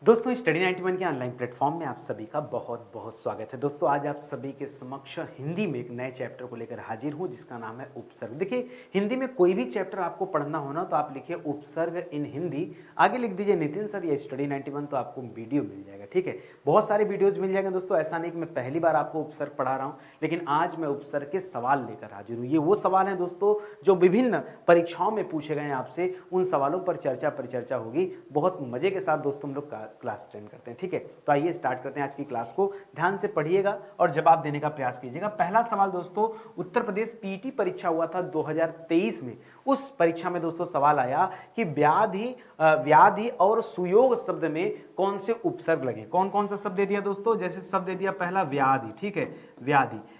दोस्तों स्टडी 91 के online platform में आप सभी का बहुत बहुत स्वागत है। दोस्तों आज आप सभी के समक्ष हिंदी में एक नए चैप्टर को लेकर हाजिर हूं जिसका नाम है उपसर्ग। देखिए हिंदी में कोई भी चैप्टर आपको पढ़ना हो ना तो आप लिखिए उपसर्ग इन हिंदी, आगे लिख दीजिए नितिन सर या स्टडी 91 तो आपको वीडियो मिल जाएगा। ठीक है, बहुत सारे वीडियोज मिल जाएंगे दोस्तों। ऐसा नहीं कि मैं पहली बार आपको उपसर्ग पढ़ा रहा हूँ, लेकिन आज मैं उपसर्ग के सवाल लेकर हाजिर हूँ। ये वो सवाल हैं दोस्तों जो विभिन्न परीक्षाओं में पूछे गए हैं आपसे, उन सवालों पर चर्चा परिचर्चा होगी। बहुत मजे के साथ दोस्तों हम लोग क्लास अटेंड करते हैं। ठीक है, तो आइए स्टार्ट करते हैं आज की क्लास को। ध्यान से पढ़िएगा और जवाब देने का प्रयास कीजिएगा। पहला सवाल दोस्तों, उत्तर प्रदेश पीटी परीक्षा हुआ था 2023 में। उस परीक्षा में दोस्तों सवाल आया कि व्याधि और सुयोग शब्द में कौन से उपसर्ग लगे। कौन कौन सा शब्द दे दिया दोस्तों? जैसे शब्द दे दिया पहला व्याधि। ठीक है,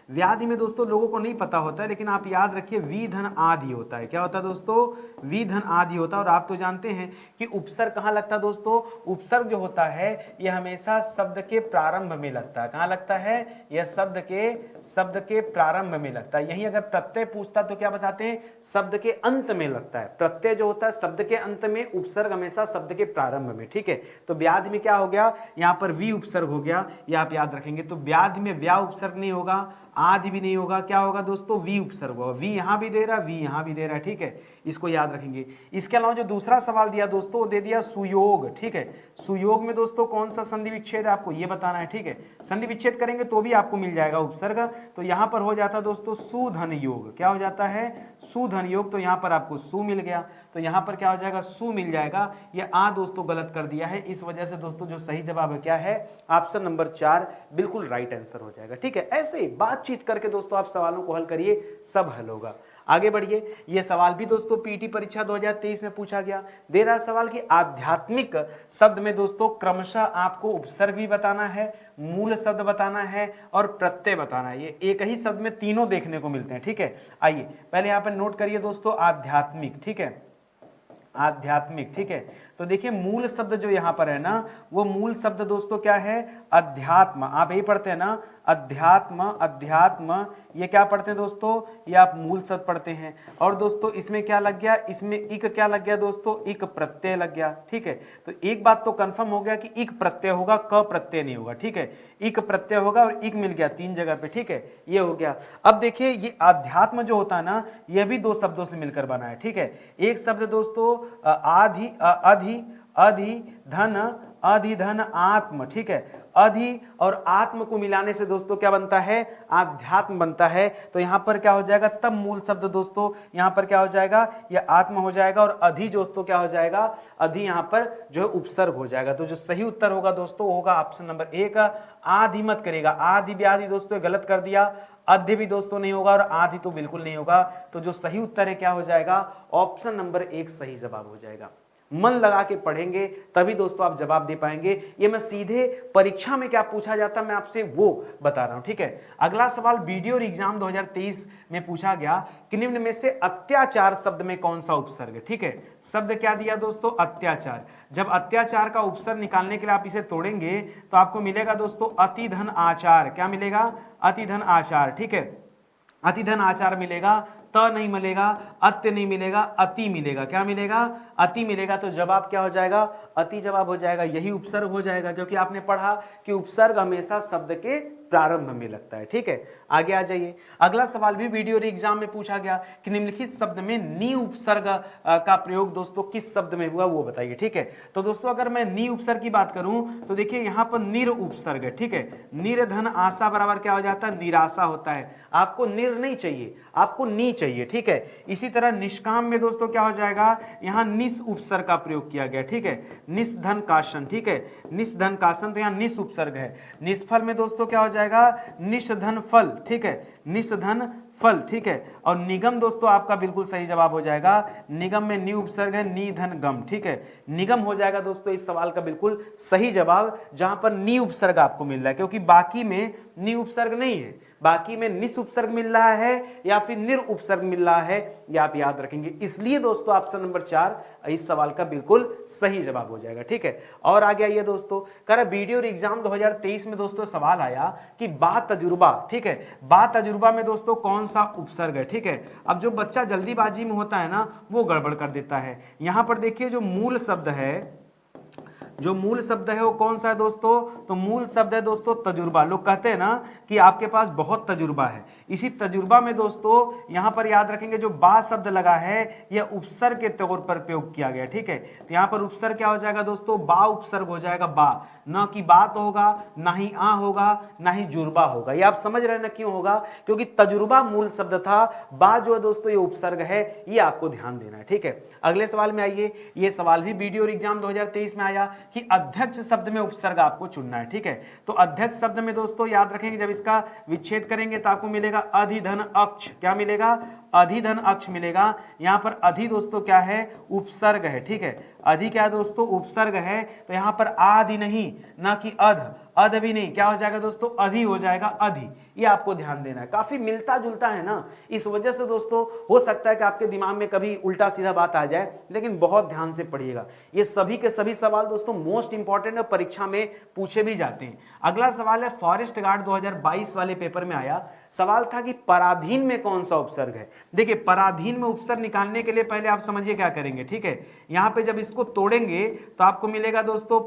व्याधि में दोस्तों लोगों को नहीं पता होता है, लेकिन आप याद रखिए वी धन आदि होता है। क्या होता है दोस्तों? वी धन आदि होता है। और आप तो जानते हैं कि उपसर्ग कहाँ लगता है दोस्तों? उपसर्ग जो होता है यह हमेशा शब्द के प्रारंभ में लगता है। कहाँ लगता है? यह शब्द के प्रारंभ में लगता है। यही अगर प्रत्यय पूछता तो क्या बताते हैं? शब्द के अंत में लगता है। प्रत्यय जो होता है शब्द के अंत में, उपसर्ग हमेशा शब्द के प्रारंभ में। ठीक है, तो व्याधि में क्या हो गया? यहाँ पर वी उपसर्ग हो गया, यह आप याद रखेंगे। तो व्याधि में व्या उपसर्ग नहीं होगा, आदि भी नहीं होगा, क्या होगा दोस्तों? वी उपसर्ग होगा। वी यहां भी दे रहा, वी यहां भी दे रहा है। ठीक है, इसको याद रखेंगे। इसके अलावा जो दूसरा सवाल दिया दोस्तों, वो दे दिया सुयोग। ठीक है, सुयोग में दोस्तों कौन सा संधि विच्छेद है आपको ये बताना है। ठीक है, संधि विच्छेद करेंगे तो भी आपको मिल जाएगा उपसर्ग। तो यहां पर हो जाता है दोस्तों सुधन योग। क्या हो जाता है? सुधन योग। तो यहां पर आपको सु मिल गया, तो यहां पर क्या हो जाएगा? सु मिल जाएगा। ये आ दोस्तों गलत कर दिया है, इस वजह से दोस्तों जो सही जवाब है क्या है? ऑप्शन नंबर 4 बिल्कुल राइट आंसर हो जाएगा। ठीक है, ऐसे बातचीत करके दोस्तों आप सवालों को हल करिए, सब हल होगा। आगे बढ़िए। यह सवाल भी दोस्तों पीटी परीक्षा 2023 में पूछा गया। दे रहा सवाल कि आध्यात्मिक शब्द में दोस्तों क्रमशः आपको उपसर्ग भी बताना है, मूल शब्द बताना है और प्रत्यय बताना है। ये एक ही शब्द में तीनों देखने को मिलते हैं। ठीक है, आइए पहले यहां पर नोट करिए दोस्तों आध्यात्मिक। ठीक है, आध्यात्मिक। ठीक है, तो देखिए मूल शब्द जो यहां पर है ना, वो मूल शब्द दोस्तों क्या है? अध्यात्म। आप यही पढ़ते हैं ना, अध्यात्म। ये क्या पढ़ते हैं दोस्तों? ये आप मूल शब्द पढ़ते हैं। और दोस्तों इसमें क्या लग गया? इसमें इक क्या लग गया दोस्तों? इक प्रत्यय लग गया। ठीक है, तो एक बात तो कंफर्म हो गया कि इक प्रत्यय होगा, क प्रत्यय नहीं होगा। ठीक है, इक प्रत्यय होगा और इक मिल गया 3 जगह पे। ठीक है, ये हो गया। अब देखिए ये अध्यात्म जो होता है ना, यह भी 2 शब्दों से मिलकर बना है। ठीक है, एक शब्द दोस्तों अधिधन आत्म। ठीक है, अधि और आत्म को मिलाने से दोस्तों क्या बनता है? आध्यात्म बनता है। तो यहां पर क्या हो जाएगा? तब मूल शब्द दोस्तों यहां पर क्या हो जाएगा? यह आत्म हो जाएगा और अधि दोस्तों क्या हो जाएगा? अधि यहां पर जो है उपसर्ग हो जाएगा। तो जो सही उत्तर होगा दोस्तों होगा ऑप्शन नंबर 1। आदि मत करेगा, आदि व्याधि दोस्तों गलत कर दिया। अध्य भी दोस्तों नहीं होगा और आदि तो बिल्कुल नहीं होगा। तो जो सही उत्तर है क्या हो जाएगा? ऑप्शन नंबर 1 सही जवाब हो जाएगा। मन लगा के पढ़ेंगे तभी दोस्तों आप जवाब दे पाएंगे। ये मैं सीधे परीक्षा में क्या पूछा जाता मैं आपसे वो बता रहा हूं। ठीक है, अगला सवाल वीडियो और एग्जाम 2023 में पूछा गया कि निम्न में से अत्याचार शब्द में कौन सा उपसर्ग है। ठीक है, शब्द क्या दिया दोस्तों? अत्याचार। जब अत्याचार का उपसर्ग निकालने के लिए आप इसे तोड़ेंगे तो आपको मिलेगा दोस्तों अतिधन आचार। क्या मिलेगा? अतिधन आचार। ठीक है, अतिधन आचार मिलेगा, त नहीं मिलेगा, अत्य नहीं मिलेगा, अति मिलेगा। क्या मिलेगा? अति मिलेगा। तो जवाब क्या हो जाएगा? अति जवाब हो जाएगा। यही उपसर्ग हो जाएगा, क्योंकि आपने पढ़ा कि उपसर्ग हमेशा शब्द के प्रारंभ में लगता है। ठीक है, आगे आ जाइए। अगला सवाल भी वीडियो और एग्जाम में पूछा गया कि निम्नलिखित शब्द में नी उपसर्ग का प्रयोग दोस्तों किस शब्द में हुआ वो बताइए। ठीक है, तो दोस्तों अगर मैं नी उपसर्ग की बात करूं तो देखिए यहां पर निर उपसर्ग है। ठीक है, निर्धन आशा बराबर क्या हो जाता है? निराशा होता है। आपको निर नहीं चाहिए, आपको नी चाहिए। ठीक है, इसी तरह निष्काम में दोस्तों क्या हो जाएगा? यहां निस उपसर्ग का प्रयोग किया गया। ठीक है, निस्धन काशन। ठीक है, निस्धन काशन, तो यहां निस उपसर्ग है। निष्फल में दोस्तों क्या हो जाएगा? निष्धन फल। ठीक है, निष्धन फल। ठीक है, और निगम दोस्तों आपका बिल्कुल सही जवाब हो जाएगा। निगम में नी उपसर्ग है, निधन गम। ठीक है, निगम हो जाएगा दोस्तों इस सवाल का बिल्कुल सही जवाब, जहां पर नी उपसर्ग आपको मिल रहा है, क्योंकि बाकी में नी उपसर्ग नहीं है। बाकी में निस उपसर्ग मिल रहा है या फिर निर उपसर्ग मिल रहा है, यह आप याद रखेंगे। इसलिए दोस्तों ऑप्शन नंबर 4 इस सवाल का बिल्कुल सही जवाब हो जाएगा। ठीक है, और आगे आइए दोस्तों, कर वीडियो और एग्जाम 2023 में दोस्तों सवाल आया कि बा तजुर्बा। ठीक है, बा तजुर्बा में दोस्तों कौन सा उपसर्ग है। ठीक है, अब जो बच्चा जल्दीबाजी में होता है ना, वो गड़बड़ कर देता है। यहां पर देखिए जो मूल शब्द है जो मूल शब्द है वो कौन सा है दोस्तों? तो मूल शब्द है दोस्तों तजुर्बा। लोग कहते हैं ना कि आपके पास बहुत तजुर्बा है। इसी तजुर्बा में दोस्तों यहां पर याद रखेंगे जो बा शब्द लगा है यह उपसर्ग के तौर पर प्रयोग किया गया, ठीक है। तो यहां पर उपसर्ग क्या हो जाएगा दोस्तों? बा उपसर्ग हो जाएगा बा, न कि बात होगा, ना ही आ होगा, ना ही जुर्बा होगा। ये आप समझ रहे हैं ना क्यों होगा? क्योंकि तजुर्बा मूल शब्द था, बा जो है दोस्तों ये उपसर्ग है, ये आपको ध्यान देना है, ठीक है। अगले सवाल में आइए, ये सवाल भी वीडियो एग्जाम 2023 में आया कि अध्यक्ष शब्द में उपसर्ग आपको चुनना है, ठीक है। तो अध्यक्ष शब्द में दोस्तों याद रखेंगे जब इसका विच्छेद करेंगे तो आपको मिलेगा अधिधन अक्ष। क्या मिलेगा? अधिधन अक्ष मिलेगा। यहां पर अधि दोस्तों क्या है? उपसर्ग है, ठीक है। अधि क्या है दोस्तों? उपसर्ग है। तो यहां पर आदि नहीं, ना कि अध, अध भी नहीं, क्या हो जाएगा दोस्तों? अधि हो जाएगा, अधि। ये आपको ध्यान देना है, काफी मिलता जुलता है ना, इस वजह से दोस्तों हो सकता है कि आपके दिमाग में कभी उल्टा सीधा बात आ जाए, लेकिन बहुत ध्यान से पढ़िएगा। ये सभी के सभी सवाल दोस्तों मोस्ट इंपॉर्टेंट और परीक्षा में पूछे भी जाते हैं। अगला सवाल है फॉरेस्ट गार्ड 2022 वाले पेपर में आया, सवाल था कि पराधीन में कौन सा उपसर्ग है। देखिए पराधीन में उपसर्ग निकालने के लिए पहले आप समझिए क्या करेंगे, ठीक है। यहां पे जब इसको तोड़ेंगे तो आपको मिलेगा दोस्तों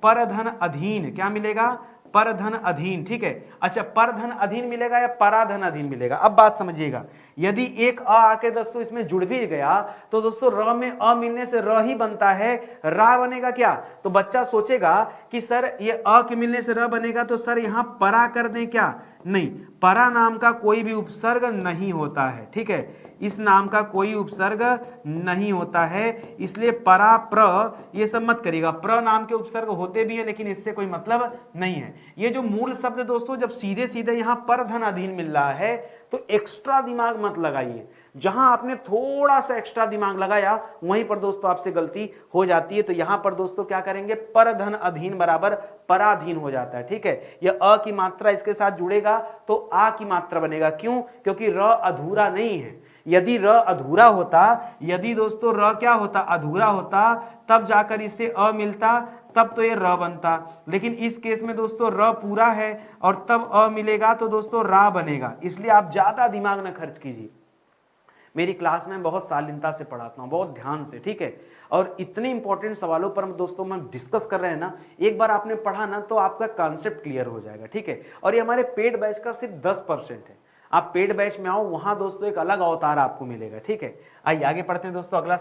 परधन अधीन। क्या मिलेगा? परधन अधीन, ठीक है। अच्छा, परधन अधीन मिलेगा या पराधन अधीन मिलेगा? अब बात समझिएगा, यदि एक अ आके दोस्तों इसमें जुड़ भी गया तो दोस्तों र में अ मिलने से र ही बनता है, रा बनेगा क्या? तो बच्चा सोचेगा कि सर ये अ के मिलने से र बनेगा तो सर यहां परा कर दें क्या? नहीं, परा नाम का कोई भी उपसर्ग नहीं होता है, ठीक है। इस नाम का कोई उपसर्ग नहीं होता है, इसलिए परा प्र ये सब मत करिएगा। प्र नाम के उपसर्ग होते भी हैं लेकिन इससे कोई मतलब नहीं है। ये जो मूल शब्द दोस्तों जब सीधे सीधे यहां पर धन अधीन मिल रहा है तो एक्स्ट्रा दिमाग मत लगाइए। जहां आपने थोड़ा सा एक्स्ट्रा दिमाग लगाया वहीं पर दोस्तों आपसे गलती हो जाती है। तो यहां पर दोस्तों क्या करेंगे? पर धन अधीन बराबर पराधीन हो जाता है, ठीक है। यह अ की मात्रा इसके साथ जुड़ेगा तो आ की मात्रा बनेगा। क्यों? क्योंकि र अधूरा नहीं है। यदि र अधूरा होता, यदि दोस्तों र क्या होता? अधूरा होता, तब जाकर इससे अ मिलता, तब तो ये र बनता। लेकिन इस केस में दोस्तों र पूरा है और तब अ मिलेगा तो दोस्तों रा बनेगा। इसलिए आप ज्यादा दिमाग न खर्च कीजिए। मेरी क्लास में बहुत शालीनता से पढ़ाता हूँ, बहुत ध्यान से, ठीक है। और इतने इंपॉर्टेंट सवालों पर दोस्तों हम डिस्कस कर रहे हैं ना, एक बार आपने पढ़ा ना तो आपका कॉन्सेप्ट क्लियर हो जाएगा, ठीक है। और ये हमारे पेड बैच का सिर्फ 10% है। आप पेड बैच में आओ, वहां दोस्तों एक अलग अवतार आपको मिलेगा, ठीक है। आइए आगे पढ़ते हैं दोस्तों। अगला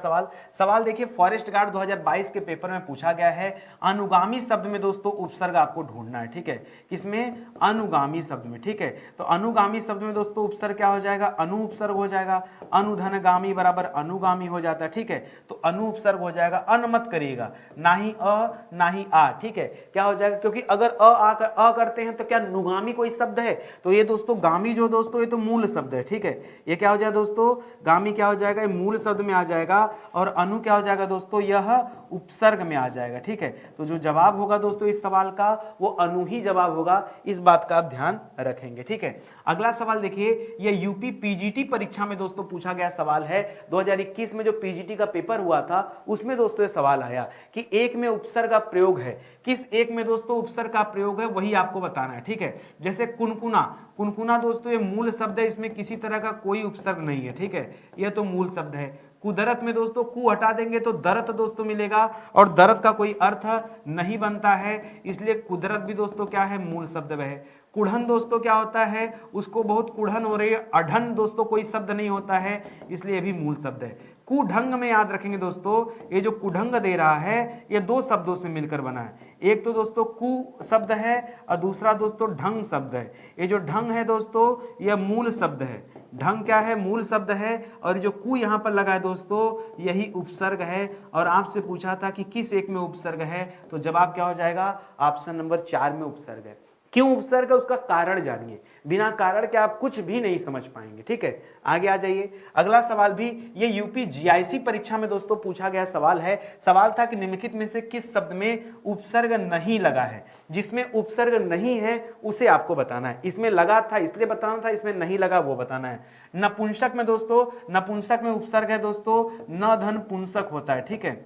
सवाल देखिए फॉरेस्ट गार्ड 2022 के पेपर में पूछा गया है। अनुगामी शब्द में दोस्तों उपसर्ग आपको ढूंढना है, ठीक है। किसमें? अनुगामी शब्द में, ठीक है। तो अनुगामी शब्द में दोस्तों उपसर्ग क्या हो जाएगा? अनु उपसर्ग हो जाएगा। अनुधनगामी बराबर अनुगामी हो जाता है, ठीक है। तो अनु उपसर्ग हो जाएगा, अन मत करिएगा, ना ही अ ना ही आ, ठीक है। क्या हो जाएगा? क्योंकि अगर अ करते हैं तो क्या नुगामी कोई शब्द है? तो ये दोस्तों गामी जो दोस्तों ये तो मूल शब्द है, ठीक है। ये क्या हो जाएगा दोस्तों? गामी क्या हो जाएगा? मूल शब्द में आ जाएगा। और अनु क्या हो जाएगा दोस्तों? यह उपसर्ग में आ जाएगा, ठीक है। तो जो जवाब होगा दोस्तों इस सवाल का वो अनु ही जवाब होगा, इस बात का आप ध्यान रखेंगे, ठीक है। अगला सवाल देखिए, ये यूपी पीजीटी परीक्षा में दोस्तों पूछा गया सवाल है। 2021 में जो पीजीटी का पेपर हुआ था उसमें दोस्तों ये सवाल आया कि एक में उपसर्ग का प्रयोग है। किस एक में दोस्तों उपसर्ग का प्रयोग है वही आपको बताना है, ठीक है। जैसे कुनकुना, कुनकुना दोस्तों ये मूल शब्द है, इसमें किसी तरह का कोई उपसर्ग नहीं है, ठीक है। यह तो मूल शब्द है। कुदरत में दोस्तों कु हटा देंगे तो दरत दोस्तों मिलेगा और दरत का कोई अर्थ नहीं बनता है, इसलिए कुदरत भी दोस्तों क्या है? मूल शब्द है। कुढ़न दोस्तों क्या होता है? उसको बहुत कुढ़न हो रही है। अढ़न दोस्तों कोई शब्द नहीं होता है, इसलिए भी मूल शब्द है। कुढंग में याद रखेंगे दोस्तों, ये जो कुढंग दे रहा है ये दो शब्दों से मिलकर बना है। एक तो दोस्तों कु शब्द है और दूसरा दोस्तों ढंग शब्द है। ये जो ढंग है दोस्तों यह मूल शब्द है। ढंग क्या है? मूल शब्द है। और जो कु यहाँ पर लगा है दोस्तों यही उपसर्ग है। और आपसे पूछा था कि किस एक में उपसर्ग है, तो जवाब क्या हो जाएगा? ऑप्शन नंबर 4 में उपसर्ग है। क्यों उपसर्ग है उसका कारण जानिए, बिना कारण के आप कुछ भी नहीं समझ पाएंगे, ठीक है। आगे आ जाइए। अगला सवाल भी ये यूपी जीआईसी परीक्षा में दोस्तों पूछा गया सवाल है। सवाल था कि निम्नलिखित में से किस शब्द में उपसर्ग नहीं लगा है? जिसमें उपसर्ग नहीं है उसे आपको बताना है। इसमें लगा था इसलिए बताना था, इसमें नहीं लगा वो बताना है। नपुंसक में दोस्तों, नपुंसक में उपसर्ग है दोस्तों न धन पुंसक होता है, ठीक है।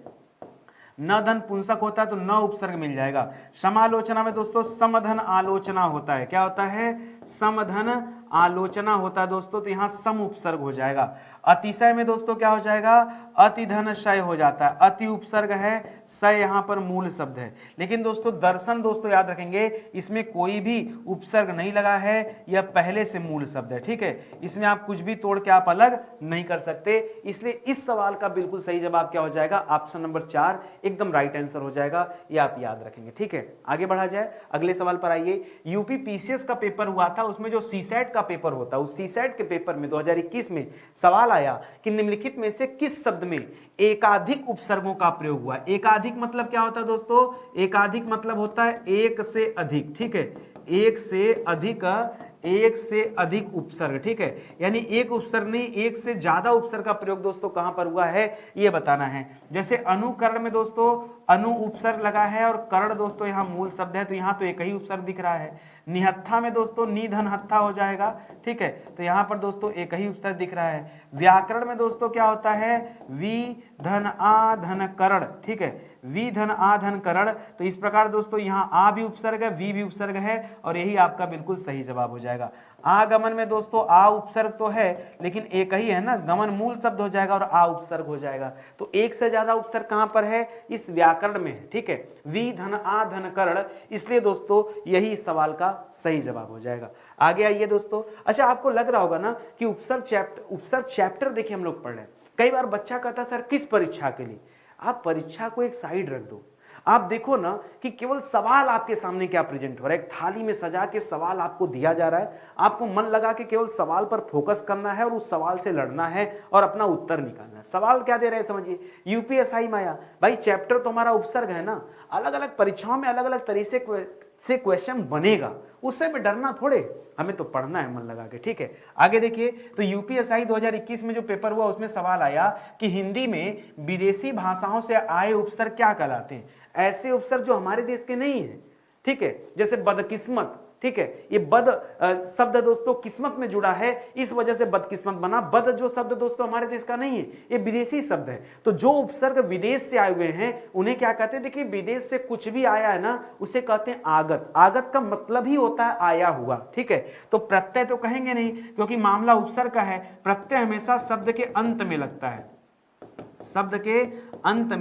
न धन पुंसक होता है तो न उपसर्ग मिल जाएगा। समालोचना में दोस्तों समधन आलोचना होता है। क्या होता है? समधन आलोचना होता है दोस्तों, तो यहाँ सम उपसर्ग हो जाएगा। अतिशय में दोस्तों क्या हो जाएगा, अति धन शय हो जाता है, अति उपसर्ग है, शय यहाँ पर मूल शब्द है। लेकिन दोस्तों दर्शन दोस्तों याद रखेंगे, इसमें कोई भी उपसर्ग नहीं लगा है, यह पहले से मूल शब्द है, ठीक है। इसमें आप कुछ भी तोड़ के आप अलग नहीं कर सकते, इसलिए इस सवाल का बिल्कुल सही जवाब क्या हो जाएगा, ऑप्शन नंबर 4 एकदम राइट आंसर हो जाएगा, ये आप याद रखेंगे, ठीक है। आगे बढ़ा जाए, अगले सवाल पर आइए। यूपी पीसीएस का पेपर हुआ था, उसमें जो सीसैट का पेपर होता है, उस सीसैट के पेपर में 2021 में सवाल आया कि निम्नलिखित में से किस शब्द में एकाधिक उपसर्गों का प्रयोग हुआ। एकाधिक मतलब क्या होता है दोस्तों, एकाधिक मतलब होता है एक से अधिक, ठीक है, एक से अधिक उपसर्ग, ठीक है। यानी एक उपसर्ग नहीं, एक से ज्यादा उपसर्ग का प्रयोग दोस्तों कहां पर हुआ है, ये बताना है। जैसे अनुकरण में दोस्तों अनु उपसर्ग लगा है और कर्ण दोस्तों यहां मूल शब्द है, तो यहां तो एक ही उपसर्ग दिख रहा है। निहत्था में दोस्तों नि धन हत्था हो जाएगा, ठीक है, तो यहां पर दोस्तों एक ही उपसर्ग दिख रहा है। व्याकरण में दोस्तों क्या होता है, वी धन आ धन करण, ठीक है, वी धन आ धन करण, तो इस प्रकार दोस्तों यहाँ आ भी उपसर्ग है, वी भी उपसर्ग है, और यही आपका बिल्कुल सही जवाब हो जाएगा। आगमन में दोस्तों आ उपसर्ग तो है, लेकिन एक ही है ना, गमन मूल शब्द हो जाएगा और आ उपसर्ग हो जाएगा, तो एक से ज्यादा उपसर्ग कहां पर है, इस व्याकरण में है, ठीक है, वी धन आ धन करण, इसलिए दोस्तों यही इस सवाल का सही जवाब हो जाएगा। आगे आइए दोस्तों। अच्छा, आपको लग रहा होगा ना कि उपसर्ग चैप्टर देखिए हम लोग पढ़ रहे हैं। कई बार बच्चा कहता है सर किस परीक्षा के लिए, आप परीक्षा को एक साइड रख दो, आप देखो ना कि केवल सवाल आपके सामने क्या प्रेजेंट हो रहा है, एक थाली में सजा के सवाल आपको दिया जा रहा है, आपको मन लगा के केवल सवाल पर फोकस करना है और उस सवाल से लड़ना है और अपना उत्तर निकालना है। सवाल क्या दे रहे हैं समझिए, यूपीएसआई में आया भाई, चैप्टर तो हमारा उपसर्ग है ना, अलग अलग परीक्षाओं में अलग अलग तरीके से क्वेश्चन बनेगा, उससे में डरना थोड़े, हमें तो पढ़ना है मन लगा के, ठीक है। आगे देखिए, तो यूपीएसआई 2021 में जो पेपर हुआ उसमें सवाल आया कि हिंदी में विदेशी भाषाओं से आए उपसर्ग क्या कहलाते हैं। ऐसे उपसर्ग जो हमारे देश के नहीं है, ठीक है, जैसे बदकिस्मत, ठीक है, ये बद शब्द दोस्तों किस्मत में जुड़ा है, इस वजह से बदकिस्मत बना। बद जो शब्द दोस्तों हमारे देश का नहीं है, ये विदेशी शब्द है। तो जो उपसर्ग विदेश से आए हुए हैं उन्हें क्या कहते हैं, देखिए विदेश से कुछ भी आया है ना, उसे कहते हैं आगत। आगत का मतलब ही होता है आया हुआ, ठीक है। तो प्रत्यय तो कहेंगे नहीं, क्योंकि मामला उपसर्ग का है। प्रत्यय हमेशा शब्द के अंत में लगता है, शब्द के अंत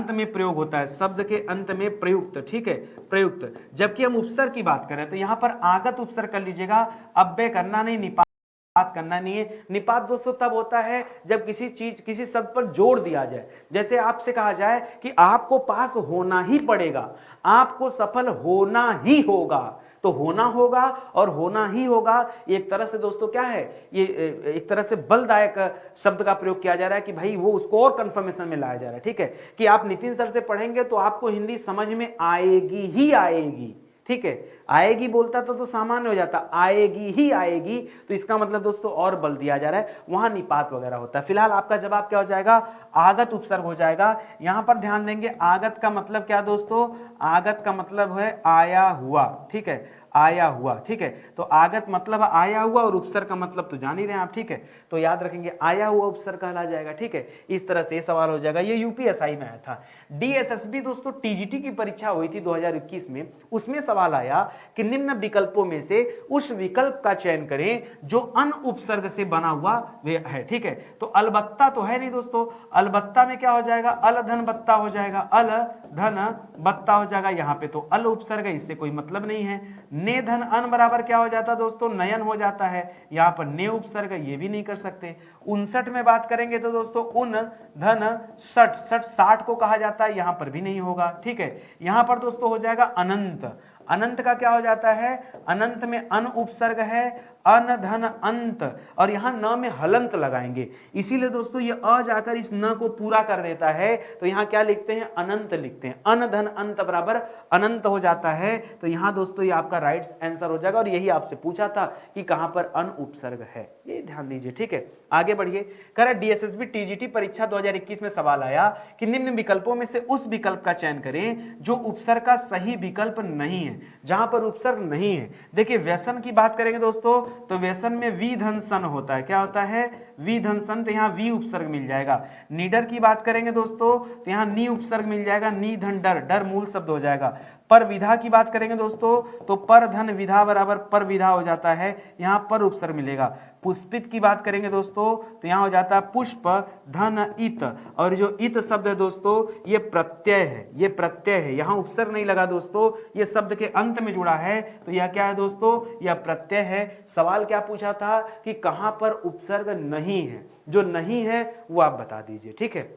में प्रयोग होता है, शब्द के अंत में प्रयुक्त, ठीक है, प्रयुक्त। जबकि हम उपसर्ग की बात करें तो यहां पर आगत उपसर्ग कर लीजिएगा, अव्यय करना नहीं, निपात करना नहीं है। निपात दोस्तों तब होता है जब किसी चीज किसी शब्द पर जोड़ दिया जाए। जैसे आपसे कहा जाए कि आपको पास होना ही पड़ेगा, आपको सफल होना ही होगा, तो होना होगा और होना ही होगा, एक तरह से दोस्तों क्या है, ये एक तरह से बलदायक शब्द का प्रयोग किया जा रहा है कि भाई वो उसको और कंफर्मेशन में लाया जा रहा है, ठीक है, कि आप नितिन सर से पढ़ेंगे तो आपको हिंदी समझ में आएगी ही आएगी, ठीक है। आएगी बोलता तो सामान्य हो जाता, आएगी ही आएगी, तो इसका मतलब दोस्तों और बल दिया जा रहा है, वहां निपात वगैरह होता है। फिलहाल आपका जवाब क्या हो जाएगा, आगत उपसर्ग हो जाएगा। यहां पर ध्यान देंगे, आगत का मतलब क्या दोस्तों, आगत का मतलब है आया हुआ, ठीक है, आया हुआ, ठीक है। तो आगत मतलब आया हुआ और उपसर्ग का मतलब तो जान ही रहे हैं आप, ठीक है, तो याद रखेंगे आया हुआ उपसर्ग कहला जाएगा, ठीक है। इस तरह से सवाल हो जाएगा। ये यूपीएसआई में आया था। डीएसएसबी दोस्तों टीजीटी की परीक्षा हुई थी 2021 में, उसमें सवाल आया कि निम्न विकल्पों में से उस विकल्प का चयन करें जो अन उपसर्ग से बना हुआ है, ठीक है। तो अलबत्ता तो है नहीं दोस्तों, अलबत्ता में क्या हो जाएगा, अल धन बत्ता हो जाएगा, अल धन बत्ता हो जाएगा, यहाँ पे तो अल उपसर्ग है, इससे कोई मतलब नहीं है। ने धन अन बराबर क्या हो जाता दोस्तों, नयन हो जाता है, यहां पर ने उपसर्ग, ये भी नहीं कर सकते। 59 में बात करेंगे तो दोस्तों उन धन सठ, सठ 60 को कहा जाता है, यहां पर भी नहीं होगा, ठीक है। यहां पर दोस्तों हो जाएगा अनंत, अनंत का क्या हो जाता है, अनंत में अन उपसर्ग है, अन धन अंत, और यहां न में हलंत लगाएंगे, इसीलिए दोस्तों ये अ जाकर इस न को पूरा कर देता है, तो यहां क्या लिखते हैं, अनंत लिखते हैं, अन धन अंत बराबर अनंत हो जाता है। तो यहां दोस्तों ये आपका राइट आंसर हो जाएगा, और यही आपसे पूछा था कि कहां पर अन उपसर्ग है, ये ध्यान दीजिए, ठीक है। आगे बढ़िए, कह रहा डीएसएसबी टीजीटी परीक्षा 2021 में सवाल आया कि निम्न विकल्पों में से उस विकल्प का चयन करें जो उपसर्ग का सही विकल्प नहीं है, जहां पर उपसर्ग नहीं है। देखिए व्यसन की बात करेंगे दोस्तों, तो व्यसन में वी धन सन होता है, क्या होता है, वी धन सन, तो यहाँ वी उपसर्ग मिल जाएगा। निडर की बात करेंगे दोस्तों तो यहाँ नी उपसर्ग मिल जाएगा, नी धन डर, डर मूल शब्द हो जाएगा। पर विधा की बात करेंगे दोस्तों तो पर धन विधा बराबर पर विधा हो जाता है, यहाँ पर उपसर्ग मिलेगा। पुष्पित की बात करेंगे दोस्तों तो यहाँ हो जाता है पुष्प धन इत, और जो इत शब्द है दोस्तों ये प्रत्यय है, ये प्रत्यय है, यहाँ उपसर्ग नहीं लगा दोस्तों, ये शब्द के अंत में जुड़ा है, तो यह क्या है दोस्तों, यह प्रत्यय है। सवाल क्या पूछा था कि कहां पर उपसर्ग नहीं है, जो नहीं है वो आप बता दीजिए, ठीक है।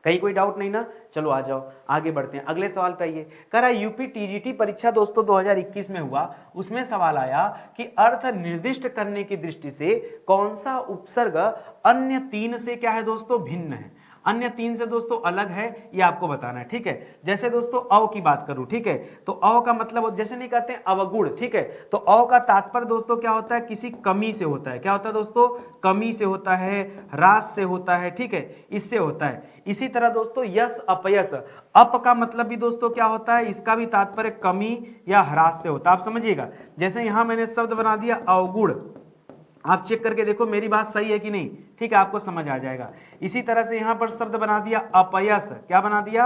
कहीं कोई डाउट नहीं ना, चलो आ जाओ आगे बढ़ते हैं। अगले सवाल पे आइए, कह रहा यूपी टीजीटी परीक्षा दोस्तों 2021 में हुआ, उसमें सवाल आया कि अर्थ निर्दिष्ट करने की दृष्टि से कौन सा उपसर्ग अन्य तीन से क्या है दोस्तों, भिन्न है, अन्य तीन से दोस्तों अलग है, ये आपको बताना है, ठीक है। जैसे दोस्तों अव की बात करूं, ठीक है, तो अव का मतलब जैसे नहीं कहते हैं अवगुण, ठीक है, तो अव का तात्पर्य दोस्तों क्या होता है, किसी कमी से होता है, क्या होता है दोस्तों, कमी से होता है, ह्रास से होता है, ठीक है, इससे होता है। इसी तरह दोस्तों यश अपयश, अप का मतलब भी दोस्तों क्या होता है, इसका भी तात्पर्य कमी या ह्रास से होता है, आप समझिएगा। जैसे यहां मैंने शब्द बना दिया अवगुण, आप चेक करके देखो मेरी बात सही है कि नहीं, ठीक है, आपको समझ आ जाएगा। इसी तरह से यहां पर शब्द बना दिया अपयश, क्या बना दिया,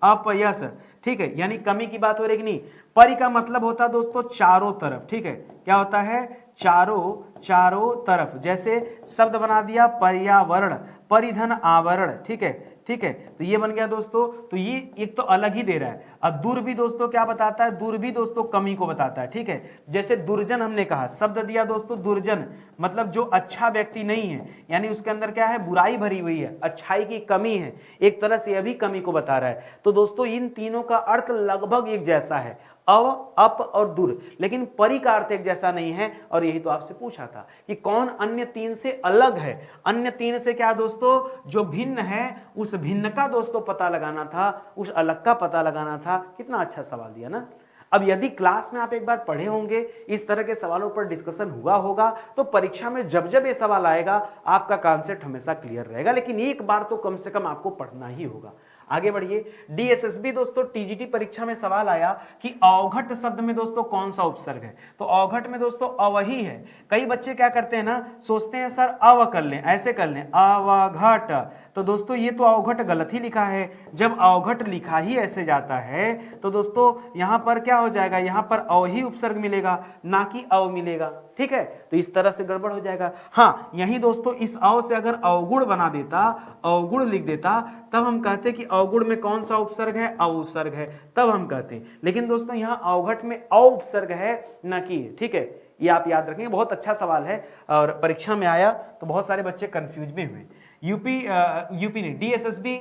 अपयश, ठीक है, यानी कमी की बात हो रही कि नहीं। परि का मतलब होता है दोस्तों चारों तरफ, ठीक है, क्या होता है, चारों तरफ। जैसे शब्द बना दिया पर्यावरण, परिधन आवरण, ठीक है, ठीक है, तो ये बन गया दोस्तों। तो ये एक तो अलग ही दे रहा है। अब दूर भी दोस्तों क्या बताता है, दूर भी दोस्तों कमी को बताता है, ठीक है। जैसे दुर्जन हमने कहा, शब्द दिया दोस्तों दुर्जन, मतलब जो अच्छा व्यक्ति नहीं है, यानी उसके अंदर क्या है, बुराई भरी हुई है, अच्छाई की कमी है, एक तरह से यह भी कमी को बता रहा है। तो दोस्तों इन तीनों का अर्थ लगभग एक जैसा है, अव, अप और दूर, लेकिन परि का अर्थ एक जैसा नहीं है। और यही तो आपसे पूछा था कि कौन अन्य तीन से अलग है, अन्य तीन से क्या दोस्तों, जो भिन्न है, उस भिन्न का दोस्तों पता लगाना था, उस अलग का पता लगाना था। कितना अच्छा सवाल दिया ना। अब यदि क्लास में आप एक बार पढ़े होंगे, इस तरह के सवालों पर डिस्कशन हुआ होगा, तो परीक्षा में जब जब ये सवाल आएगा आपका कॉन्सेप्ट हमेशा क्लियर रहेगा। लेकिन एक बार तो कम से कम आपको पढ़ना ही होगा। आगे बढ़िए, डीएसएसबी दोस्तों टीजीटी परीक्षा में सवाल आया कि अवघट शब्द में दोस्तों कौन सा उपसर्ग है, तो अवघट में दोस्तों अवही है। कई बच्चे क्या करते हैं ना, सोचते हैं सर अव कर लें, ऐसे कर लें अवघट, तो दोस्तों ये तो अवघट गलत ही लिखा है। जब अवघट लिखा ही ऐसे जाता है तो दोस्तों यहां पर क्या हो जाएगा, यहां पर अव ही उपसर्ग मिलेगा, ना कि अव मिलेगा, ठीक है, तो इस तरह से गड़बड़ हो जाएगा। हाँ, यही दोस्तों इस अव से अगर अवगुण बना देता, अवगुण लिख देता, तब हम कहते कि अवगुण में कौन सा उपसर्ग है, अव उपसर्ग है, तब हम कहते हैं। लेकिन दोस्तों यहां अवघट में अव उपसर्ग है, न कि, ठीक है, ये आप याद रखेंगे। बहुत अच्छा सवाल है और परीक्षा में आया तो बहुत सारे बच्चे कंफ्यूज भी हुए। यूपी ने डीएसएसबी,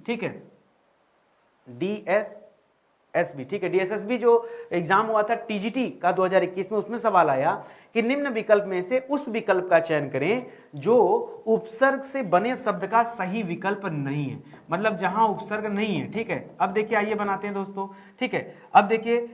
ठीक है, डीएसएसबी, ठीक है, डीएसएसबी जो एग्जाम हुआ था टीजीटी का 2021 में, उसमें सवाल आया कि निम्न विकल्प में से उस विकल्प का चयन करें जो उपसर्ग से बने शब्द का सही विकल्प नहीं है, मतलब जहां उपसर्ग नहीं है, ठीक है। अब देखिए आइए बनाते हैं दोस्तों, ठीक है। अब देखिए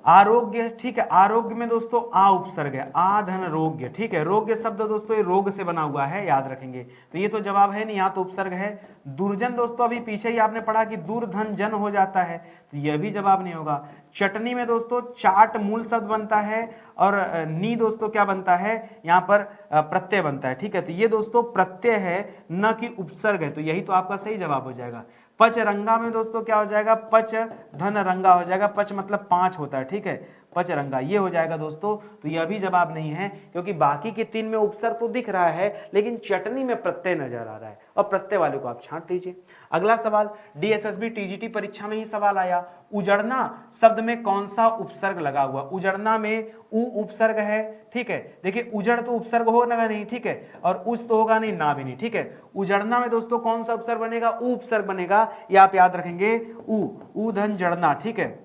आरोग्य, ठीक है, आरोग्य में दोस्तों आ उपसर्ग है, आ धन रोग्य, ठीक है, रोग्य शब्द दोस्तों ये रोग से बना हुआ है, याद रखेंगे। तो ये तो जवाब है नहीं, यहाँ तो उपसर्ग है। दुर्जन दोस्तों अभी पीछे ही आपने पढ़ा कि दूर धन जन हो जाता है, तो यह भी जवाब नहीं होगा। चटनी में दोस्तों चाट मूल शब्द बनता है और नी दोस्तों क्या बनता है, यहाँ पर प्रत्यय बनता है, ठीक है, तो ये दोस्तों प्रत्यय है, न कि उपसर्ग है, तो यही तो आपका सही जवाब हो जाएगा। पच रंगा में दोस्तों क्या हो जाएगा, पच धन रंगा हो जाएगा, पच मतलब 5 होता है, ठीक है, पच रंगा ये हो जाएगा दोस्तों। तो यह भी जवाब नहीं है, क्योंकि बाकी के 3 में उपसर्ग तो दिख रहा है, लेकिन चटनी में प्रत्यय नजर आ रहा है, और प्रत्यय वाले को आप छांट लीजिए। अगला सवाल डीएसएसबी टीजीटी परीक्षा में ही सवाल आया, उजड़ना शब्द में कौन सा उपसर्ग लगा हुआ, उजड़ना में उ उपसर्ग है, ठीक है, देखिए उजड़ तो उपसर्ग होगा नहीं, ठीक है, और उस तो होगा नहीं, ना भी नहीं, ठीक है। उजड़ना में दोस्तों कौन सा उपसर्ग बनेगा, उ उपसर्ग बनेगा, ये आप याद रखेंगे, उ धन जड़ना, ठीक है,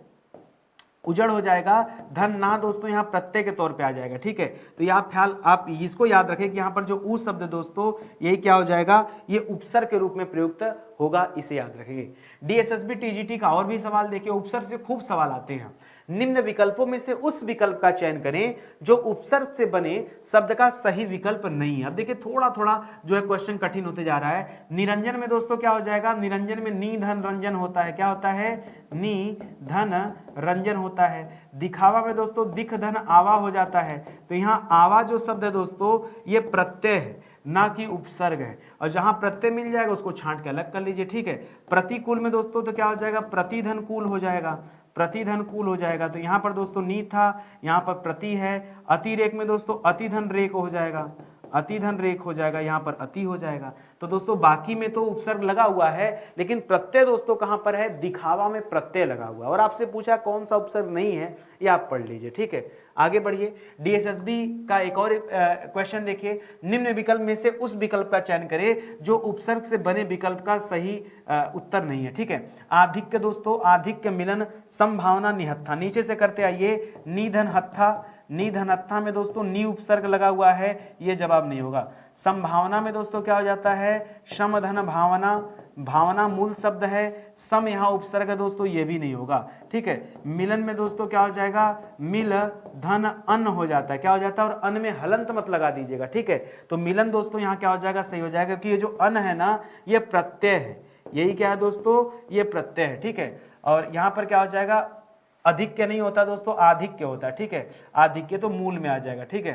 उजड़ हो जाएगा, धन ना दोस्तों यहाँ प्रत्यय के तौर पे आ जाएगा, ठीक है। तो ये आप इसको याद रखें कि यहाँ पर जो उ शब्द दोस्तों यही क्या हो जाएगा, ये उपसर्ग के रूप में प्रयुक्त होगा, इसे याद रखेंगे। डीएसएसबी टीजीटी का और भी सवाल देखिए, उपसर्ग से खूब सवाल आते हैं। निम्न विकल्पों में से उस विकल्प का चयन करें जो उपसर्ग से बने शब्द का सही विकल्प नहीं है। अब देखिए थोड़ा थोड़ा जो है क्वेश्चन कठिन होते जा रहा है। निरंजन में दोस्तों क्या हो जाएगा, निरंजन में नी धन रंजन होता है, क्या होता है, नी धन रंजन होता है। दिखावा में दोस्तों दिख धन आवा हो जाता है, तो यहाँ आवा जो शब्द है दोस्तों ये प्रत्यय है ना कि उपसर्ग है, और जहां प्रत्यय मिल जाएगा उसको छांट के अलग कर लीजिए, ठीक है। प्रतिकूल में दोस्तों तो क्या हो जाएगा, प्रतिधन कूल हो जाएगा, प्रतिधन कूल हो जाएगा, तो यहां पर दोस्तों नी था, यहां पर प्रति है। अतिरेक में दोस्तों अतिधन रेक हो जाएगा, अतिधन रेक हो जाएगा, यहां पर अति हो जाएगा। तो दोस्तों बाकी में तो उपसर्ग लगा हुआ है, लेकिन प्रत्यय दोस्तों कहां पर है, दिखावा में प्रत्यय लगा हुआ है। और आपसे पूछा कौन सा उपसर्ग नहीं है, ये आप पढ़ लीजिए, ठीक है। आगे बढ़िए, डीएसएसबी का एक और क्वेश्चन देखिए, निम्न विकल्प में से उस विकल्प का चयन करें जो उपसर्ग से बने विकल्प का सही उत्तर नहीं है, ठीक है। आधिक्य दोस्तों, आधिक्य मिलन संभावना निहत्था, नीचे से करते आइए, निधन हत्था, निधन हत्था में दोस्तों नी उपसर्ग लगा हुआ है, ये जवाब नहीं होगा। संभावना में दोस्तों क्या हो जाता है, शम धन भावना, भावना मूल शब्द है, सम यहाँ उपसर्ग है दोस्तों, ये भी नहीं होगा, ठीक है। मिलन में दोस्तों क्या हो जाएगा, मिल धन अन्न हो जाता है, क्या हो जाता है, और अन्न में हलंत मत लगा दीजिएगा, ठीक है। तो मिलन दोस्तों यहाँ क्या हो जाएगा, सही हो जाएगा, क्योंकि ये जो अन्न है ना ये प्रत्यय है, यही क्या है दोस्तों, ये प्रत्यय है, ठीक है। और यहाँ पर क्या हो जाएगा, अधिक्य नहीं होता दोस्तों, आधिक्य होता है, ठीक है। आधिक्य तो मूल में आ जाएगा, ठीक है,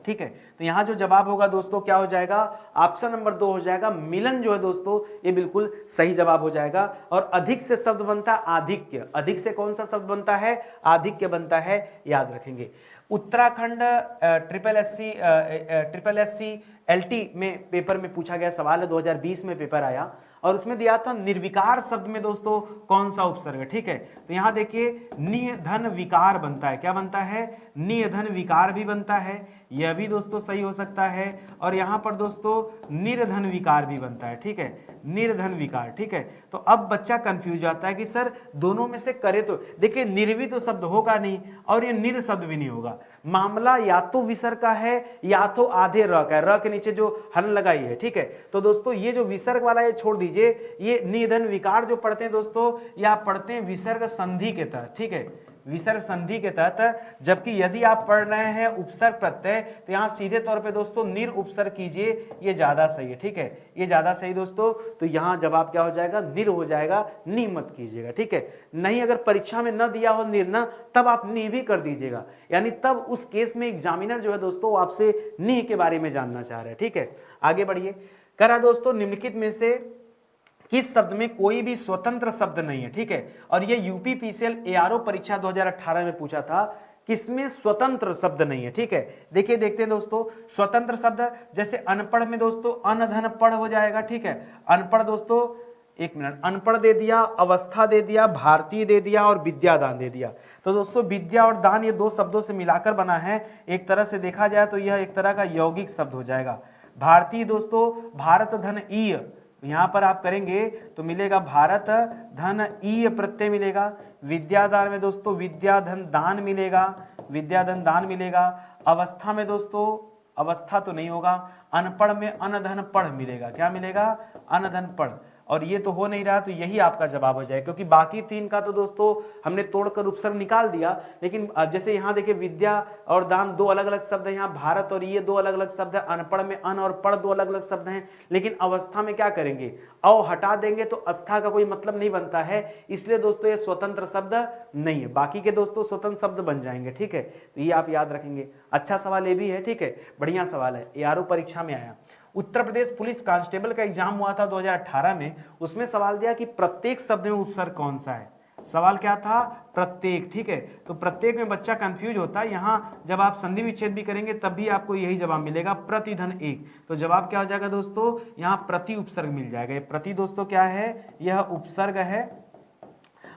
ठीक है। तो यहां जो जवाब होगा दोस्तों क्या हो जाएगा, ऑप्शन नंबर 2 हो जाएगा। मिलन जो है दोस्तों ये बिल्कुल सही जवाब हो जाएगा। और अधिक से शब्द बनता है आधिक्य, अधिक से कौन सा शब्द बनता है, आधिक्य बनता है, याद रखेंगे। Uttarakhand triple S C LT में पेपर में पूछा गया सवाल है, 2020 में पेपर आया, और उसमें दिया था निर्विकार शब्द में दोस्तों कौन सा उपसर्ग है, ठीक है। तो यहां देखिए निय धन विकार बनता है, क्या बनता है, निय धन विकार भी बनता है, यह भी दोस्तों सही हो सकता है। और यहां पर दोस्तों निर्धन विकार भी बनता है, ठीक है, निर्धन विकार, ठीक है। तो अब बच्चा कंफ्यूज जाता है कि सर दोनों में से करे तो, देखिए निर्वि तो शब्द होगा नहीं और ये निर शब्द भी नहीं होगा। मामला या तो विसर्ग का है या तो आधे र का है, र के नीचे जो हल लगाई है, ठीक है। तो दोस्तों ये जो विसर्ग वाला ये छोड़ दीजिए, ये निधन विकार जो पढ़ते हैं दोस्तों, या आप पढ़ते हैं विसर्ग संधि के तहत, ठीक है, विसर्ग संधि के तहत। जबकि यदि आप पढ़ रहे हैं उपसर्ग प्रत्यय, तो यहां सीधे तौर पे दोस्तों निर उपसर्ग कीजिए, ये ज्यादा सही है, ठीक है, ये ज्यादा सही दोस्तों। तो यहां जवाब क्या हो जाएगा, निर हो जाएगा, नी मत कीजिएगा, ठीक है। नहीं अगर परीक्षा में न दिया हो निर न, तब आप नी भी कर दीजिएगा, यानी तब उस केस में एग्जामिनर जो है दोस्तों आपसे नी के बारे में जानना चाह रहे हैं, ठीक है। आगे बढ़िए, करा दोस्तों निम्नलिखित में से किस शब्द में कोई भी स्वतंत्र शब्द नहीं है, ठीक है। और ये यूपीपीसीएल ARO परीक्षा 2018 में पूछा था, किसमें स्वतंत्र शब्द नहीं है, ठीक है। देखिए देखते हैं दोस्तों, स्वतंत्र शब्द जैसे अनपढ़ में दोस्तों अनधन पढ़ हो जाएगा, ठीक है। अनपढ़ दोस्तों, एक मिनट, अनपढ़ दे दिया, अवस्था दे दिया, भारतीय दे दिया और विद्यादान दे दिया। तो दोस्तों विद्या और दान ये दो शब्दों से मिलाकर बना है, एक तरह से देखा जाए तो यह एक तरह का यौगिक शब्द हो जाएगा। भारतीय दोस्तों भारत धन ईय, यहां पर आप करेंगे तो मिलेगा भारत धन ईय प्रत्यय मिलेगा। विद्यादान में दोस्तों विद्याधन दान मिलेगा, विद्याधन दान मिलेगा। अवस्था में दोस्तों अवस्था तो नहीं होगा, अनपढ़ में अनधन पढ़ मिलेगा, क्या मिलेगा, अनधन पढ़। और ये तो हो नहीं रहा, तो यही आपका जवाब हो जाए, क्योंकि बाकी तीन का तो दोस्तों हमने तोड़कर उपसर्ग निकाल दिया। लेकिन जैसे यहाँ देखिए विद्या और दान दो अलग अलग शब्द हैं, यहाँ भारत और ये दो अलग अलग शब्द है, अनपढ़ में अन और पढ़ दो अलग अलग शब्द हैं। लेकिन अवस्था में क्या करेंगे, अव हटा देंगे तो अस्था का कोई मतलब नहीं बनता है, इसलिए दोस्तों ये स्वतंत्र शब्द नहीं है। बाकी के दोस्तों स्वतंत्र शब्द बन जाएंगे, ठीक है। तो ये आप याद रखेंगे। अच्छा सवाल ये भी है, ठीक है, बढ़िया सवाल है, ARO परीक्षा में आया। उत्तर प्रदेश पुलिस कांस्टेबल का एग्जाम हुआ था 2018 में, उसमें सवाल दिया कि प्रत्येक शब्द में उपसर्ग कौन सा है। सवाल क्या था, प्रत्येक, ठीक है। तो प्रत्येक में बच्चा कंफ्यूज होता है, यहां जब आप संधि विच्छेद भी करेंगे तब भी आपको यही जवाब मिलेगा, प्रतिधन एक। तो जवाब क्या हो जाएगा दोस्तों, यहां प्रति उपसर्ग मिल जाएगा। ये प्रति दोस्तों क्या है, यह उपसर्ग है,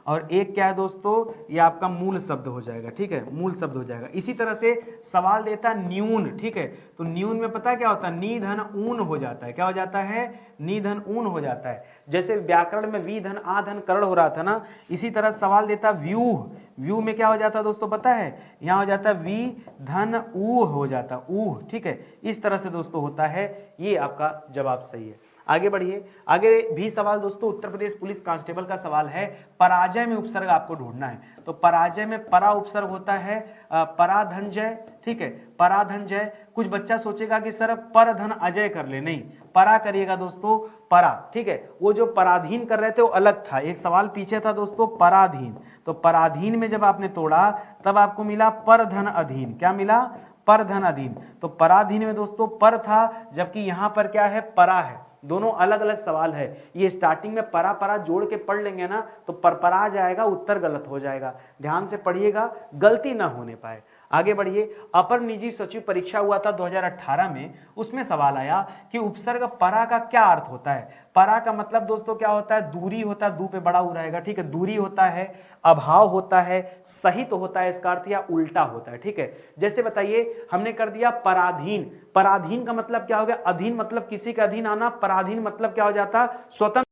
और एक क्या है दोस्तों, ये आपका मूल शब्द हो जाएगा, ठीक है, मूल शब्द हो जाएगा। इसी तरह से सवाल देता न्यून, ठीक है। तो न्यून में पता है क्या होता है, नी धन ऊन हो जाता है, क्या हो जाता है, नी धन ऊन हो जाता है। जैसे व्याकरण में वी धन आ धन करण हो रहा था ना, इसी तरह सवाल देता व्यूह, व्यू में क्या हो जाता है दोस्तों पता है, यहाँ हो जाता है वी धन ऊ हो जाता, ऊह, ठीक है। इस तरह से दोस्तों होता है, ये आपका जवाब सही है। आगे बढ़िए, आगे भी सवाल दोस्तों उत्तर प्रदेश पुलिस कांस्टेबल का सवाल है, पराजय में उपसर्ग आपको ढूंढना है। तो पराजय में परा उपसर्ग होता है पराधनजय, ठीक है, पराधनजय। कुछ बच्चा सोचेगा कि सर पर धन अजय कर ले, नहीं, परा करिएगा दोस्तों, परा, ठीक है। वो जो पराधीन कर रहे थे वो अलग था, एक सवाल पीछे था दोस्तों पराधीन, तो पराधीन में जब आपने तोड़ा तब आपको मिला पर धन अधीन, क्या मिला, पर धन अधीन। तो पराधीन में दोस्तों पर था, जबकि यहां पर क्या है, परा है। दोनों अलग अलग सवाल है, ये स्टार्टिंग में परा परा जोड़ के पढ़ लेंगे ना तो परपरा जाएगा, उत्तर गलत हो जाएगा। ध्यान से पढ़िएगा, गलती ना होने पाए। आगे बढ़िए, अपर निजी सचिव परीक्षा हुआ था 2018 में, उसमें सवाल आया कि उपसर्ग परा का क्या अर्थ होता है। परा का मतलब दोस्तों क्या होता है, दूरी होता है, दू पे बड़ा उ रहेगा, ठीक है, दूरी होता है, अभाव होता है, सहित होता है इसका अर्थ, या उल्टा होता है, ठीक है। जैसे बताइए, हमने कर दिया पराधीन, पराधीन का मतलब क्या हो गया, अधीन मतलब किसी के अधीन आना, पराधीन मतलब क्या हो जाता, स्वतंत्र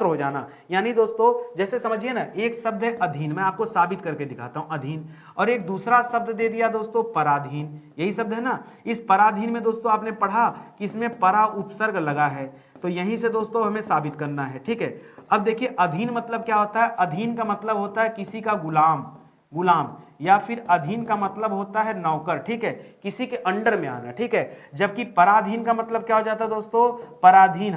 हो जाना। यानी दोस्तों जैसे समझिए ना, एक शब्द है अधीन, मैं आपको साबित करके दिखाता हूं, अधीन, और एक दूसरा शब्द दे दिया दोस्तों पराधीन, यही शब्द है ना। इस पराधीन में दोस्तों आपने पढ़ा कि इसमें परा उपसर्ग लगा है, तो यहीं से दोस्तों हमें साबित करना है, ठीक है। अब देखिए अधीन मतलब क्या होता है, अधीन का मतलब होता है किसी का गुलाम, गुलाम, या फिर अधीन का मतलब होता है नौकर, ठीक है, किसी के अंडर में आना, ठीक है। जबकि पराधीन का मतलब क्या हो जाता है दोस्तों, पराधीन,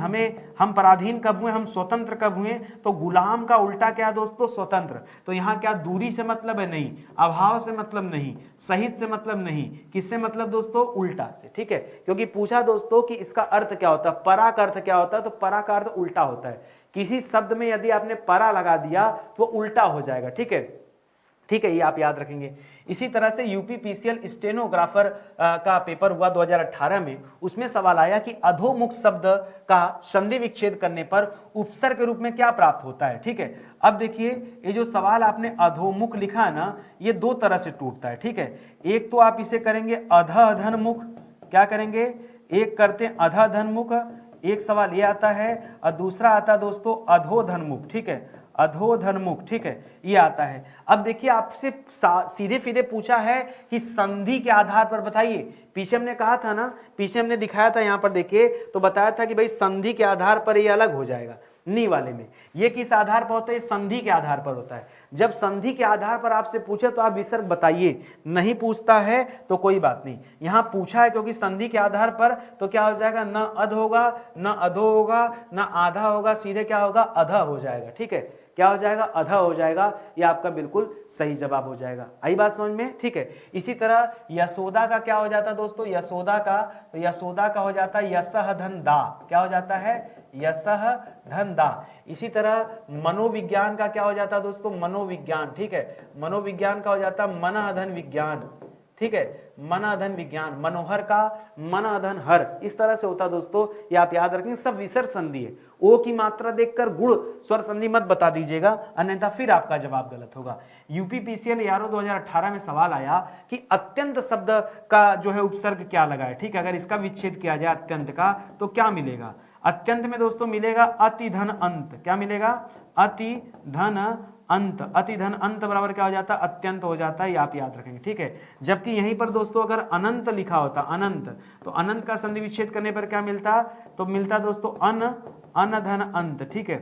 हम पराधीन कब हुए, हम स्वतंत्र कब हुए, तो गुलाम का उल्टा क्या है दोस्तों, स्वतंत्र। तो यहाँ क्या दूरी से मतलब है, नहीं, अभाव से मतलब नहीं, सहित से मतलब नहीं, किससे मतलब दोस्तों, उल्टा से, ठीक है। क्योंकि पूछा दोस्तों कि इसका अर्थ क्या होता है, परा का अर्थ क्या होता है, तो परा का अर्थ उल्टा होता है। किसी शब्द में यदि आपने परा लगा दिया तो उल्टा हो जाएगा, ठीक है, ठीक है, ये आप याद रखेंगे। इसी तरह से यूपी पीसीएल स्टेनोग्राफर का पेपर हुआ 2018 में, उसमें सवाल आया कि अधोमुख शब्द का संधि विच्छेद करने पर उपसर्ग के रूप में क्या प्राप्त होता है, ठीक है। अब देखिए ये जो सवाल आपने अधोमुख लिखा है ना, ये दो तरह से टूटता है, ठीक है। एक तो आप इसे करेंगे अधधन मुख, क्या करेंगे, एक करते हैं अधधन मुख, एक सवाल ये आता है, और दूसरा आता है दोस्तों अधोधन मुख, ठीक है, अधोधनमुख, ठीक है, ये आता है। अब देखिए आपसे सीधे सीधे पूछा है कि संधि के आधार पर बताइए, पीछे हमने कहा था ना, पीछे हमने दिखाया था, यहां पर देखिए तो बताया था कि भाई संधि के आधार पर ये अलग हो जाएगा, नी वाले में। ये किस आधार पर होता है, संधि के आधार पर होता है। जब संधि के आधार पर आपसे पूछे तो आप विसर्ग बताइए, नहीं पूछता है तो कोई बात नहीं। यहां पूछा है क्योंकि संधि के आधार पर, तो क्या हो जाएगा, न अध होगा, न अधो होगा, न आधा होगा, सीधे क्या होगा, अधा हो जाएगा, ठीक है, क्या हो जाएगा, अधा हो जाएगा। ये आपका बिल्कुल सही जवाब हो जाएगा। आई बात समझ में, ठीक है। इसी तरह यशोदा का क्या हो जाता है दोस्तों, यशोदा का, तो यशोदा का हो जाता है यशः धन दा, क्या हो जाता है, यशः धन दा। इसी तरह मनोविज्ञान का क्या हो जाता है दोस्तों, मनोविज्ञान, ठीक है, मनोविज्ञान का हो जाता है मन अधन विज्ञान, ठीक है, मन अधन विज्ञान। मनोहर का मन अधन हर, इस तरह से होता दोस्तों, ये आप याद रखेंगे। सब विसर्ग संधि है, ओ की मात्रा देखकर गुण स्वर संधि मत बता दीजिएगा, अन्यथा फिर आपका जवाब गलत होगा। यूपी पीसीएल एआरओ 2018 में सवाल आया कि अत्यंत शब्द का जो है उपसर्ग क्या लगा है, ठीक है, अगर इसका विच्छेद किया जाए अत्यंत का तो क्या मिलेगा। अत्यंत में दोस्तों मिलेगा अति धन अंत, क्या मिलेगा, अति धन अंत, अति धन अंत बराबर क्या हो जाता है, अत्यंत हो जाता है, ये आप याद रखेंगे, ठीक है। जबकि यहीं पर दोस्तों अगर अनंत लिखा होता, अनंत, तो अनंत का संधि विच्छेद करने पर क्या मिलता, तो मिलता दोस्तों अन धन अंत, ठीक है,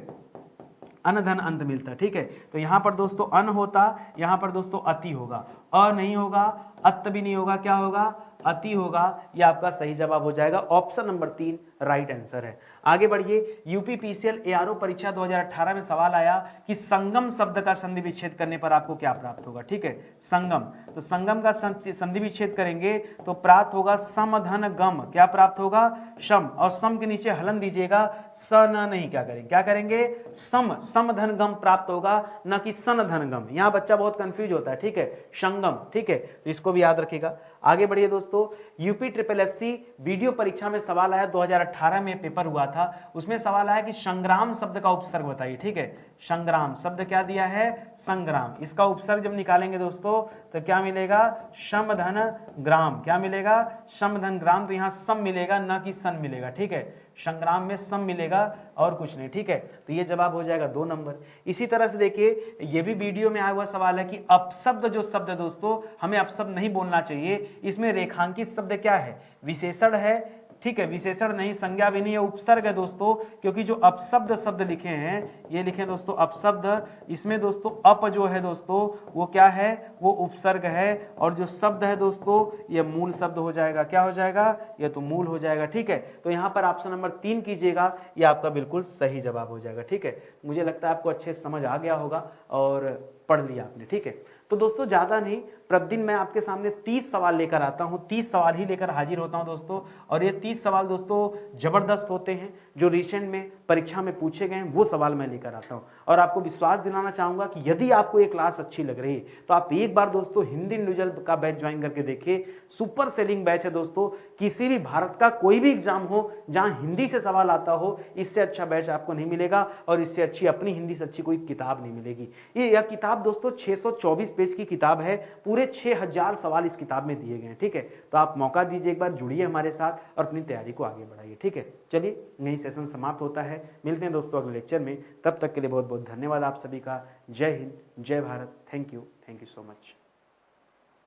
अनधन अंत मिलता, ठीक है। तो यहां पर दोस्तों अन होता, यहां पर दोस्तों अति होगा, अ नहीं होगा, अत भी नहीं होगा, क्या होगा, अति होगा। ये आपका सही जवाब हो जाएगा, ऑप्शन नंबर 3 राइट आंसर है। आगे बढ़िए, यूपी पीसीएल एआरओ परीक्षा 2018 में सवाल आया कि संगम शब्द का संधि विच्छेद करने पर आपको क्या प्राप्त होगा, ठीक है, संगम। तो संगम का संधि विच्छेद करेंगे तो प्राप्त होगा समधन गम, क्या प्राप्त होगा, सम, और सम के नीचे हलन दीजिएगा, स न नहीं, क्या करेंगे, क्या करेंगे, समधन गम प्राप्त होगा, न कि सन धन गम। यहां बच्चा बहुत कंफ्यूज होता है, ठीक है, संगम, ठीक है, तो इसको भी याद रखिएगा। आगे बढ़िए दोस्तों, यूपी ट्रिपल एससी वीडियो परीक्षा में सवाल आया, 2018 में पेपर हुआ था, उसमें सवाल आया कि संग्राम शब्द का उपसर्ग बताइए, ठीक है, संग्राम शब्द क्या दिया है, संग्राम, इसका उपसर्ग जब निकालेंगे दोस्तों तो क्या मिलेगा, समधन ग्राम, क्या मिलेगा, समधन ग्राम। तो यहां सम मिलेगा, न कि सन मिलेगा, ठीक है, संग्राम में सम मिलेगा और कुछ नहीं, ठीक है। तो ये जवाब हो जाएगा 2 नंबर। इसी तरह से देखिए, ये भी वीडियो में आया हुआ सवाल है कि अपशब्द जो शब्द है दोस्तों, हमें अपशब्द नहीं बोलना चाहिए, इसमें रेखांकित शब्द क्या है, विशेषण है, ठीक है, विशेषण नहीं, संज्ञा भी नहीं है, उपसर्ग है दोस्तों, क्योंकि जो अपशब्द शब्द लिखे हैं, ये लिखे हैं दोस्तों अपशब्द, इसमें दोस्तों अप जो है दोस्तों वो क्या है, वो उपसर्ग है, और जो शब्द है दोस्तों ये मूल शब्द हो जाएगा। क्या हो जाएगा, ये तो मूल हो जाएगा। ठीक है, तो यहाँ पर ऑप्शन नंबर 3 कीजिएगा, ये आपका बिल्कुल सही जवाब हो जाएगा। ठीक है, मुझे लगता है आपको अच्छे से समझ आ गया होगा और पढ़ लिया आपने। ठीक है, तो दोस्तों ज़्यादा नहीं, प्रतिदिन मैं आपके सामने 30 सवाल लेकर आता हूं, 30 सवाल ही लेकर हाजिर होता हूं दोस्तों, और ये 30 सवाल दोस्तों जबरदस्त होते हैं, जो रिसेंट में परीक्षा में पूछे गए हैं वो सवाल मैं लेकर आता हूं। और आपको विश्वास दिलाना चाहूंगा कि यदि आपको ये क्लास अच्छी लग रही है तो आप एक बार दोस्तों हिंदी इंडिविजुअल का बैच ज्वाइन करके देखिए। सुपर सेलिंग बैच है दोस्तों, किसी भी भारत का कोई भी एग्जाम हो जहां हिंदी से सवाल आता हो, इससे अच्छा बैच आपको नहीं मिलेगा, और इससे अच्छी अपनी हिंदी से अच्छी कोई किताब नहीं मिलेगी। यह किताब दोस्तों 624 पेज की किताब है, पूरे 6000 सवाल इस किताब में दिए गए हैं। ठीक है, तो आप मौका दीजिए, एक बार जुड़िए हमारे साथ और अपनी तैयारी को आगे बढ़ाइए। ठीक है, चलिए यही सेशन समाप्त होता है, मिलते हैं दोस्तों अगले लेक्चर में, तब तक के लिए बहुत बहुत धन्यवाद आप सभी का। जय हिंद, जय Bharat, thank you so much.